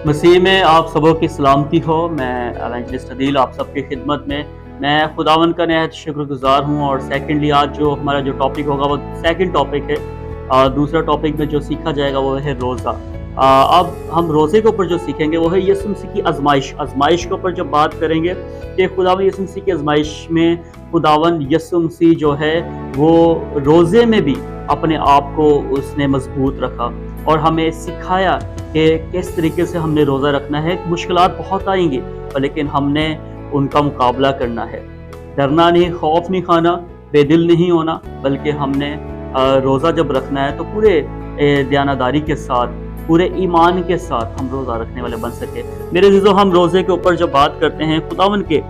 मसीह में आप सबों की सलामती हो। मैं एवेंजलिस्ट अदील आप सबकी खिदमत में। मैं खुदावन का नहायत शुक्रगुजार हूँ। और सेकेंडली आज जो हमारा जो टॉपिक होगा वो सेकंड टॉपिक है। दूसरा टॉपिक में जो सीखा जाएगा वो है रोज़ा। अब हम रोज़े के ऊपर जो सीखेंगे वो है यीशु मसीह की आजमाइश के ऊपर जब बात करेंगे कि खुदावन यीशु मसीह की आजमाइश में खुदावन यीशु मसीह जो है वो रोज़े में भी अपने आप को उसने मजबूत रखा और हमें सिखाया कि किस तरीके से हमने रोज़ा रखना है। मुश्किलात बहुत आएंगी लेकिन हमने उनका मुकाबला करना है। डरना नहीं, खौफ नहीं खाना, बेदिल नहीं होना, बल्कि हमने रोज़ा जब रखना है तो पूरे दयानतदारी के साथ, पूरे ईमान के साथ हम रोज़ा रखने वाले बन सके। मेरे अज़ीज़ों, हम रोज़े के ऊपर जब बात करते हैं खुदावन के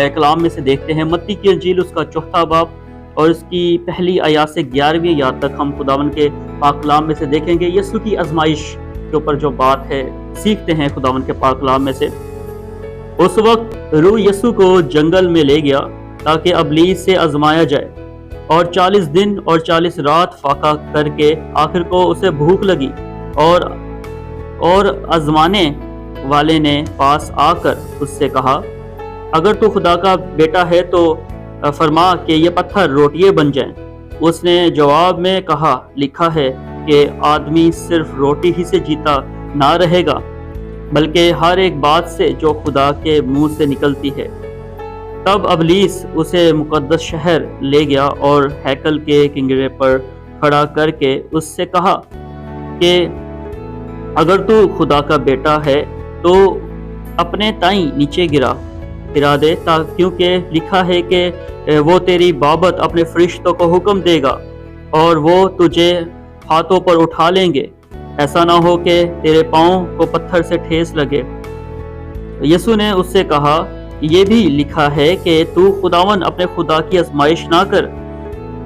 कलाम में से देखते हैं मत्ती की इंजील उसका 4 बाब और उसकी पहली आयत से 11वीं आयत तक हम खुदावन के पाक कलाम में से देखेंगे यीशु की आजमाइश के ऊपर जो बात है सीखते हैं खुदावन के पाक कलाम में से। उस वक्त रूह यीशु को जंगल में ले गया ताकि अबलीस से आजमाया जाए और 40 दिन और 40 रात फाका करके आखिर को उसे भूख लगी और आजमाने वाले ने पास आकर उससे कहा, अगर तू खुदा का बेटा है तो फरमा कि ये पत्थर रोटियां बन जाएं। उसने जवाब में कहा, लिखा है कि आदमी सिर्फ रोटी ही से जीता ना रहेगा बल्कि हर एक बात से जो खुदा के मुंह से निकलती है। तब अबलीस उसे मुकद्दस शहर ले गया और हैकल के किंगरे पर खड़ा करके उससे कहा कि अगर तू खुदा का बेटा है तो अपने ताई नीचे गिरा दे, क्योंकि लिखा है कि वो तेरी बाबत अपने फरिश्तों को हुक्म देगा और वो तुझे हाथों पर उठा लेंगे, ऐसा ना हो कि तेरे पाँव को पत्थर से ठेस लगे। यीशु ने उससे कहा, ये भी लिखा है कि तू खुदावन अपने खुदा की आजमाइश ना कर।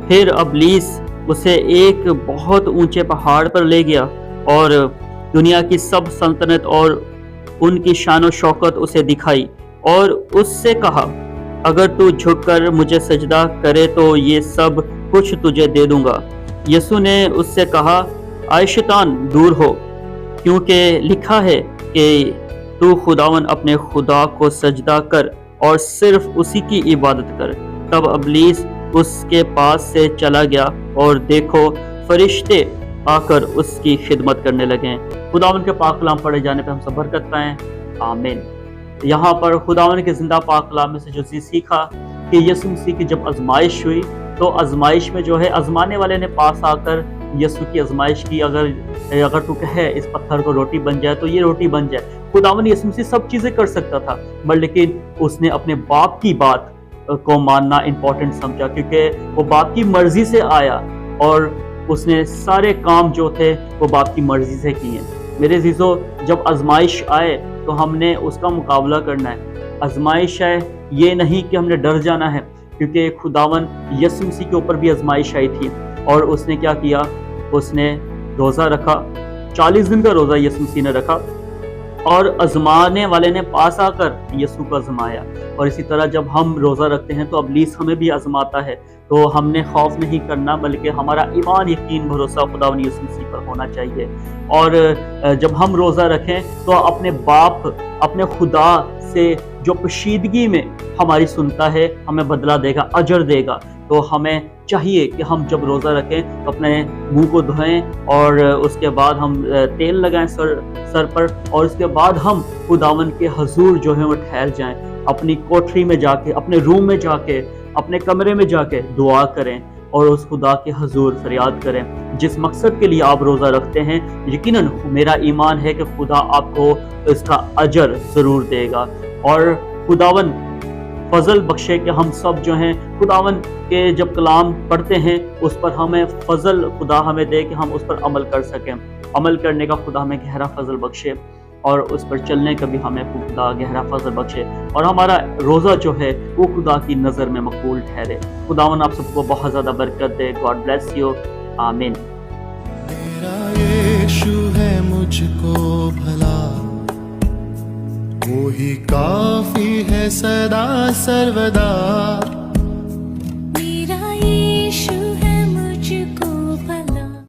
फिर अबलीस उसे एक बहुत ऊंचे पहाड़ पर ले गया और दुनिया की सब सल्तनत और उनकी शान और शौकत उसे दिखाई और उससे कहा, अगर तू झुककर मुझे सजदा करे तो ये सब कुछ तुझे दे दूंगा। यीशु ने उससे कहा, आए शैतान दूर हो, क्योंकि लिखा है कि तू खुदावन अपने खुदा को सजदा कर और सिर्फ उसी की इबादत कर। तब अबलीस उसके पास से चला गया और देखो फरिश्ते आकर उसकी खिदमत करने लगे। खुदावन के पाक कलाम पढ़े जाने पर हम सब बरकत पाएं, आमीन। यहाँ पर खुदावन के जिंदा पाक कलाम में से जो सीखा कि यीशु मसीह की जब आजमाइश हुई तो आजमाइश में जो है आजमाने वाले ने पास आकर यीशु की आजमाइश की, अगर तू कहे इस पत्थर को रोटी बन जाए तो ये रोटी बन जाए। खुदावन यीशु मसीह सब चीजें कर सकता था लेकिन उसने अपने बाप की बात को मानना इम्पोर्टेंट समझा, क्योंकि वो बाप की मर्जी से आया और उसने सारे काम जो थे वो बाप की मर्जी से किए। मेरे अज़ीज़ों, जब आजमाइश आए तो हमने उसका मुकाबला करना है। आजमाइश है ये नहीं कि हमने डर जाना है, क्योंकि खुदावन यीशु मसीह के ऊपर भी आजमाइश आई थी और उसने क्या किया, उसने रोज़ा रखा। 40 दिन का रोज़ा यीशु मसीह ने रखा और आजमाने वाले ने पास आकर यीशु को आजमाया। और इसी तरह जब हम रोज़ा रखते हैं तो अबलीस हमें भी आजमाता है, तो हमने खौफ नहीं करना बल्कि हमारा ईमान, यकीन, भरोसा खुदावन यीशु मसीह पर होना चाहिए। और जब हम रोज़ा रखें तो अपने बाप, अपने खुदा से जो पोशीदगी में हमारी सुनता है हमें बदला देगा, अजर देगा। तो हमें चाहिए कि हम जब रोज़ा रखें तो अपने मुंह को धोएं और उसके बाद हम तेल लगाएं सर पर और उसके बाद हम खुदावन के हजूर जो है वो ठहर जाएं। अपनी कोठरी में जाके, अपने रूम में जाके, अपने कमरे में जाके दुआ करें और उस खुदा के हजूर फरियाद करें जिस मकसद के लिए आप रोज़ा रखते हैं। यकीनन मेरा ईमान है कि खुदा आपको इसका अजर ज़रूर देगा और खुदावन फजल बख्शे कि हम सब जो हैं खुदावन के जब कलाम पढ़ते हैं उस पर हमें फजल खुदा हमें दे कि हम उस पर अमल कर सकें। अमल करने का खुदा हमें गहरा फजल बख्शे और उस पर चलने का भी हमें खुदा गहरा फजल बख्शे और हमारा रोज़ा जो है वो खुदा की नज़र में मकबूल ठहरे। खुदावन आप सबको बहुत ज़्यादा बरकत दे। गॉड ब्लेस यू, आमीन। मेरा यीशु है मुझको भला, वो ही काफी है सदा सर्वदा।